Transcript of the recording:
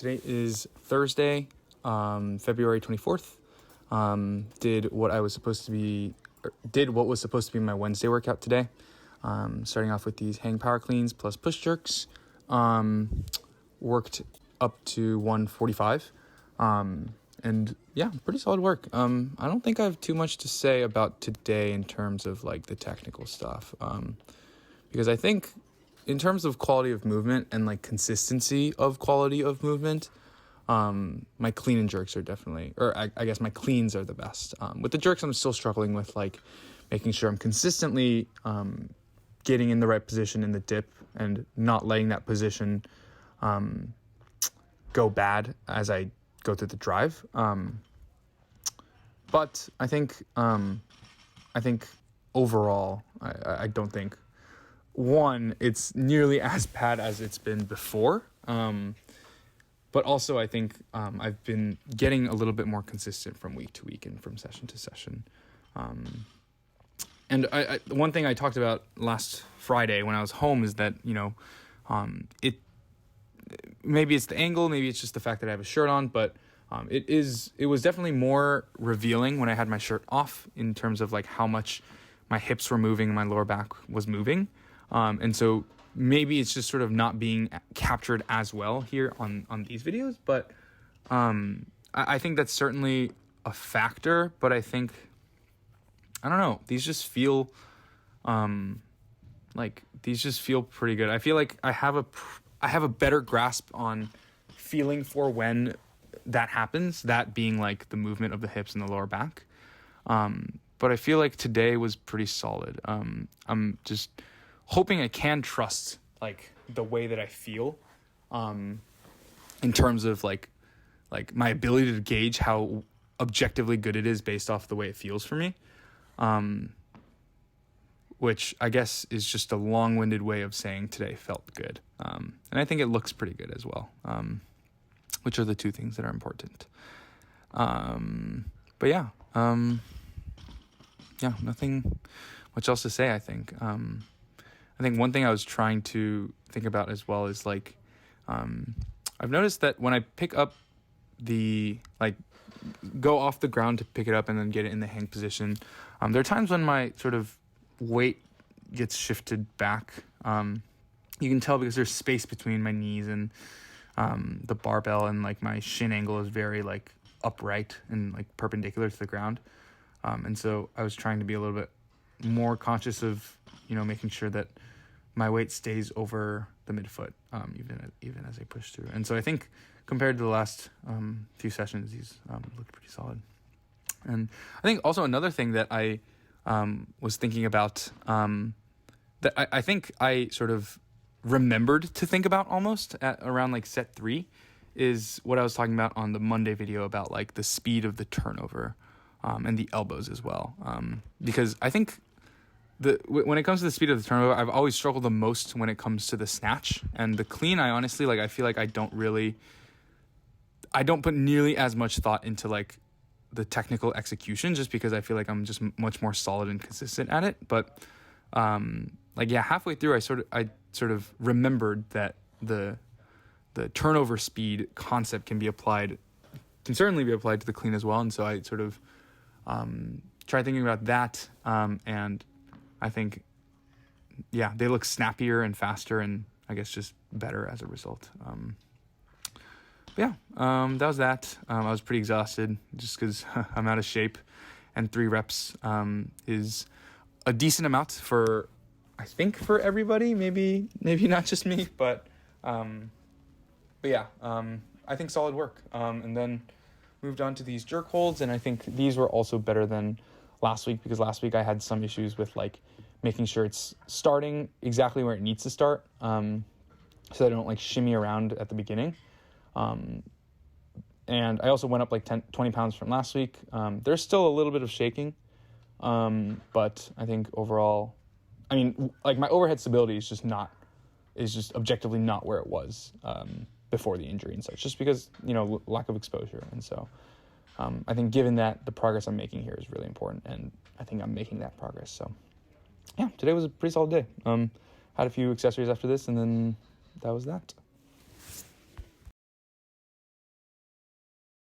Today is Thursday, February 24th. Did what was supposed to be my Wednesday workout today. Starting off with these hang power cleans plus push jerks. Worked up to 145. And yeah, pretty solid work. I don't think I have too much to say about today in terms of like the technical stuff. Because I think in terms of quality of movement and like consistency of quality of movement, my clean and jerks are definitely, or I guess my cleans are the best. With the jerks, I'm still struggling with like making sure I'm consistently getting in the right position in the dip and not letting that position go bad as I go through the drive. But I think overall, I don't think it's nearly as bad as it's been before. But also I think I've been getting a little bit more consistent from week to week and from session to session. And one thing I talked about last Friday when I was home is that, maybe it's the angle, maybe it's just the fact that I have a shirt on, but it was definitely more revealing when I had my shirt off in terms of like how much my hips were moving and my lower back was moving. And so maybe it's just sort of not being captured as well here on these videos, but I think that's certainly a factor, but I think, I don't know, these just feel pretty good. I feel like I have a better grasp on feeling for when that happens, that being like the movement of the hips and the lower back. But I feel like today was pretty solid. I'm just hoping I can trust like the way that I feel in terms of like my ability to gauge how objectively good it is based off the way it feels for me. Which I guess is just a long-winded way of saying today felt good. And I think it looks pretty good as well, which are the two things that are important. But yeah, nothing much else to say, I think. I think one thing I was trying to think about as well is like, I've noticed that when I pick up go off the ground to pick it up and then get it in the hang position, there are times when my sort of weight gets shifted back. You can tell because there's space between my knees and the barbell, and like my shin angle is very like upright and like perpendicular to the ground. And so I was trying to be a little bit more conscious of, making sure that my weight stays over the midfoot, even as I push through. And so I think compared to the last few sessions, these looked pretty solid. And I think also another thing that I was thinking about, that I think I sort of remembered to think about almost at around like set 3, is what I was talking about on the Monday video about like the speed of the turnover, and the elbows as well. Because I think when it comes to the speed of the turnover, I've always struggled the most when it comes to the snatch and the clean. I honestly, I feel like I don't put nearly as much thought into like the technical execution, just because I feel like I'm just much more solid and consistent at it. But halfway through, I sort of remembered that the turnover speed concept can certainly be applied to the clean as well. And so I sort of tried thinking about that, and I think they look snappier and faster, and I guess just better as a result. That was that. I was pretty exhausted just because I'm out of shape, and 3 reps is a decent amount for everybody. Maybe not just me, but I think solid work. And then moved on to these jerk holds, and I think these were also better than last week, because last week I had some issues with like making sure it's starting exactly where it needs to start, so I don't like shimmy around at the beginning. And I also went up like 20 pounds from last week. There's still a little bit of shaking, but I think overall, like my overhead stability is just objectively not where it was before the injury and such, just because, lack of exposure. And so I think given that, the progress I'm making here is really important, and I think I'm making that progress. So yeah, today was a pretty solid day. Had a few accessories after this, and then that was that.